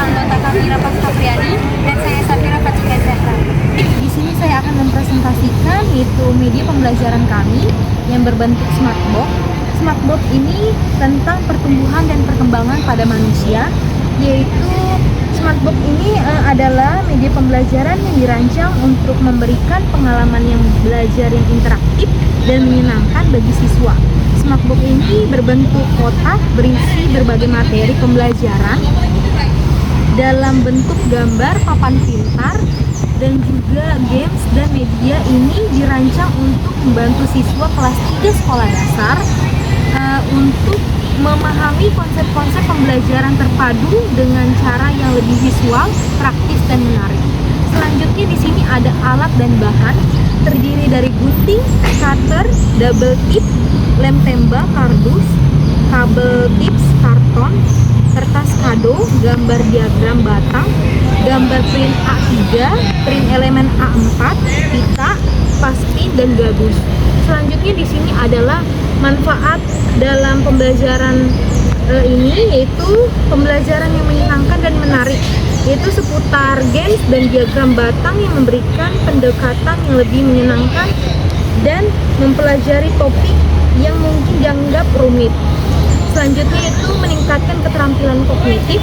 anggota kami Rapas Kapriani dan saya Safira Fatika Zahra. Di sini saya akan mempresentasikan yaitu media pembelajaran kami yang berbentuk smartbox. Smartbox ini tentang pertumbuhan dan perkembangan pada manusia, yaitu smartbox ini adalah media pembelajaran yang dirancang untuk memberikan pengalaman yang belajar yang interaktif dan menyenangkan bagi siswa. Smartbox ini berbentuk kotak berisi berbagai materi pembelajaran dalam bentuk gambar papan pintar dan juga games, dan media ini dirancang untuk membantu siswa kelas 3 sekolah dasar untuk memahami konsep-konsep pembelajaran terpadu dengan cara yang lebih visual, praktis, dan menarik. Selanjutnya di sini ada alat dan bahan terdiri dari gunting, cutter, double tip, lem tembak, kardus, kabel tips, karton, kertas kado, gambar diagram batang, gambar print A3, print elemen A4, pita, paspin, dan gabus. Selanjutnya di sini adalah manfaat dalam pembelajaran ini, yaitu pembelajaran yang menyenangkan dan menarik, yaitu seputar games dan diagram batang yang memberikan pendekatan yang lebih menyenangkan dan mempelajari topik yang mungkin dianggap rumit. Selanjutnya itu meningkatkan keterampilan kognitif.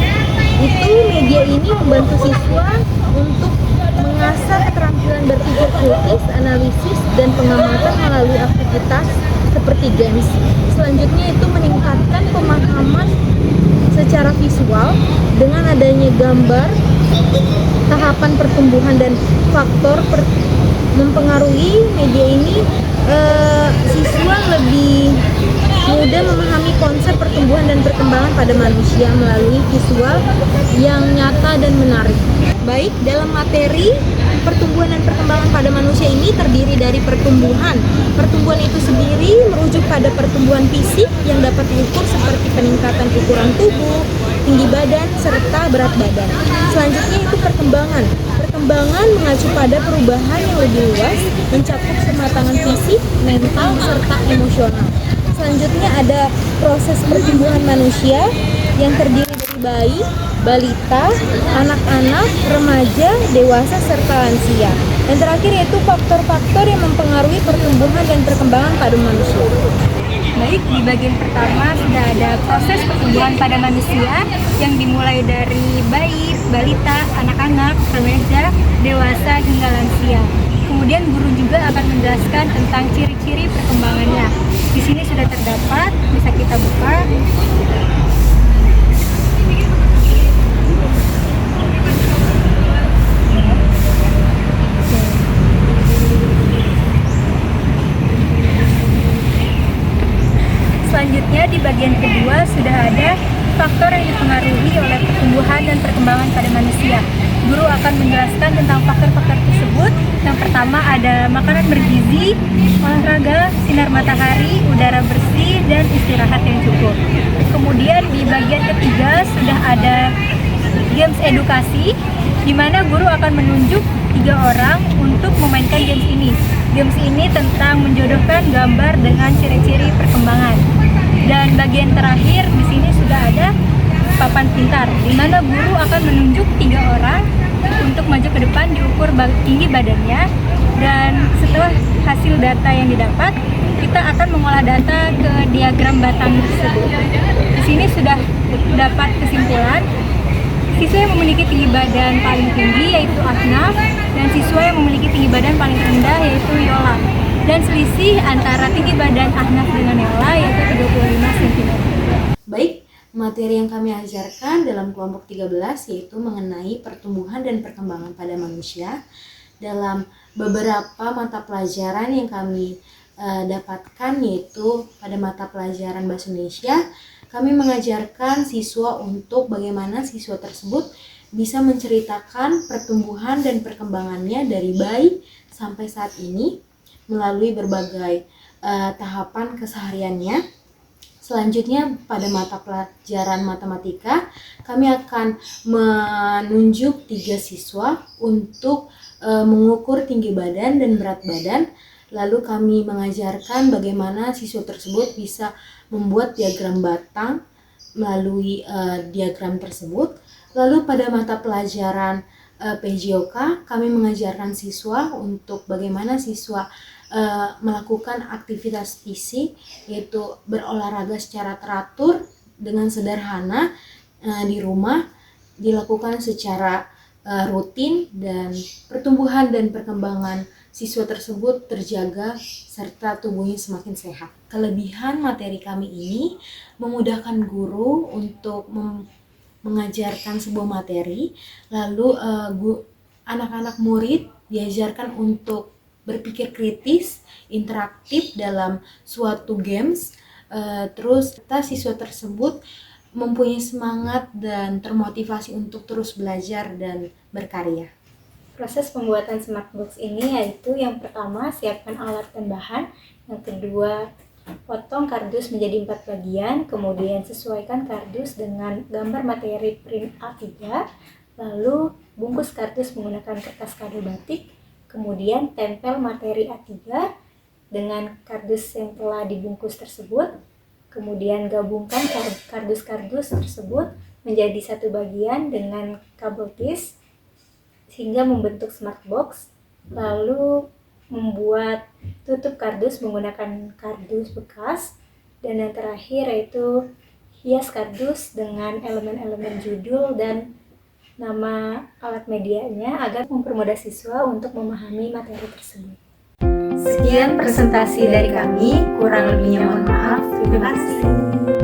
Itu media ini membantu siswa untuk mengasah keterampilan berpikir kritis, analisis, dan pengamatan melalui aktivitas seperti games. Selanjutnya itu meningkatkan pemahaman secara visual dengan adanya gambar, tahapan pertumbuhan dan faktor mempengaruhi media ini. Siswa lebih mudah memahami konsep pertumbuhan dan perkembangan pada manusia melalui visual yang nyata dan menarik. Baik, dalam materi pertumbuhan dan perkembangan pada manusia ini terdiri dari pertumbuhan. Pertumbuhan itu sendiri merujuk pada pertumbuhan fisik yang dapat diukur seperti peningkatan ukuran tubuh, tinggi badan, serta berat badan. Selanjutnya itu perkembangan. Perkembangan mengacu pada perubahan yang lebih luas, mencakup kematangan fisik, mental, serta emosional. Selanjutnya ada proses pertumbuhan manusia yang terdiri dari bayi, balita, anak-anak, remaja, dewasa, serta lansia. Dan terakhir yaitu faktor-faktor yang mempengaruhi pertumbuhan dan perkembangan pada manusia. Baik, di bagian pertama sudah ada proses pertumbuhan pada manusia yang dimulai dari bayi, balita, anak-anak, remaja, dewasa, hingga lansia. Kemudian guru juga akan menjelaskan tentang ciri-ciri perkembangannya. Di sini sudah terdapat, bisa kita buka. Selanjutnya di bagian kedua sudah ada faktor yang dipengaruhi oleh pertumbuhan dan perkembangan pada manusia. Guru akan menjelaskan tentang faktor-faktor tersebut. Yang pertama ada makanan bergizi, olahraga, sinar matahari, udara bersih, dan istirahat yang cukup. Kemudian di bagian ketiga sudah ada games edukasi, di mana guru akan menunjuk 3 orang untuk memainkan games ini. Games ini tentang menjodohkan gambar dengan ciri-ciri perkembangan. Dan bagian terakhir di sini sudah ada papan pintar, di mana guru akan menunjuk 3 orang untuk maju ke depan, diukur tinggi badannya, dan setelah hasil data yang didapat, kita akan mengolah data ke diagram batang tersebut. Di sini sudah dapat kesimpulan, siswa yang memiliki tinggi badan paling tinggi yaitu Ahnaf, dan siswa yang memiliki tinggi badan paling rendah yaitu Yola. Dan selisih antara tinggi badan Ahnaf dengan Yola yaitu 35 cm. Baik, materi yang kami ajarkan dalam kelompok 13 yaitu mengenai pertumbuhan dan perkembangan pada manusia. Dalam beberapa mata pelajaran yang kami dapatkan, yaitu pada mata pelajaran Bahasa Indonesia, kami mengajarkan siswa untuk bagaimana siswa tersebut bisa menceritakan pertumbuhan dan perkembangannya dari bayi sampai saat ini melalui berbagai tahapan kesehariannya. Selanjutnya pada mata pelajaran matematika, kami akan menunjuk 3 siswa untuk mengukur tinggi badan dan berat badan. Lalu kami mengajarkan bagaimana siswa tersebut bisa membuat diagram batang melalui diagram tersebut. Lalu pada mata pelajaran PJOK, kami mengajarkan siswa untuk bagaimana siswa melakukan aktivitas fisik, yaitu berolahraga secara teratur dengan sederhana di rumah, dilakukan secara rutin, dan pertumbuhan dan perkembangan siswa tersebut terjaga serta tubuhnya semakin sehat. Kelebihan materi kami ini memudahkan guru untuk mengajarkan sebuah materi, lalu anak-anak murid diajarkan untuk berpikir kritis, interaktif dalam suatu games, terus siswa tersebut mempunyai semangat dan termotivasi untuk terus belajar dan berkarya. Proses pembuatan Smartbox ini yaitu yang pertama siapkan alat dan bahan, yang kedua potong kardus menjadi 4 bagian, kemudian sesuaikan kardus dengan gambar materi print A3, lalu bungkus kardus menggunakan kertas kado batik, kemudian tempel materi A3 dengan kardus yang telah dibungkus tersebut, kemudian gabungkan kardus-kardus tersebut menjadi satu bagian dengan kabel tis sehingga membentuk Smartbox, lalu membuat tutup kardus menggunakan kardus bekas, dan yang terakhir yaitu hias kardus dengan elemen-elemen judul dan nama alat medianya agar mempermudah siswa untuk memahami materi tersebut. Sekian presentasi dari kami, kurang lebihnya mohon maaf. Terima kasih.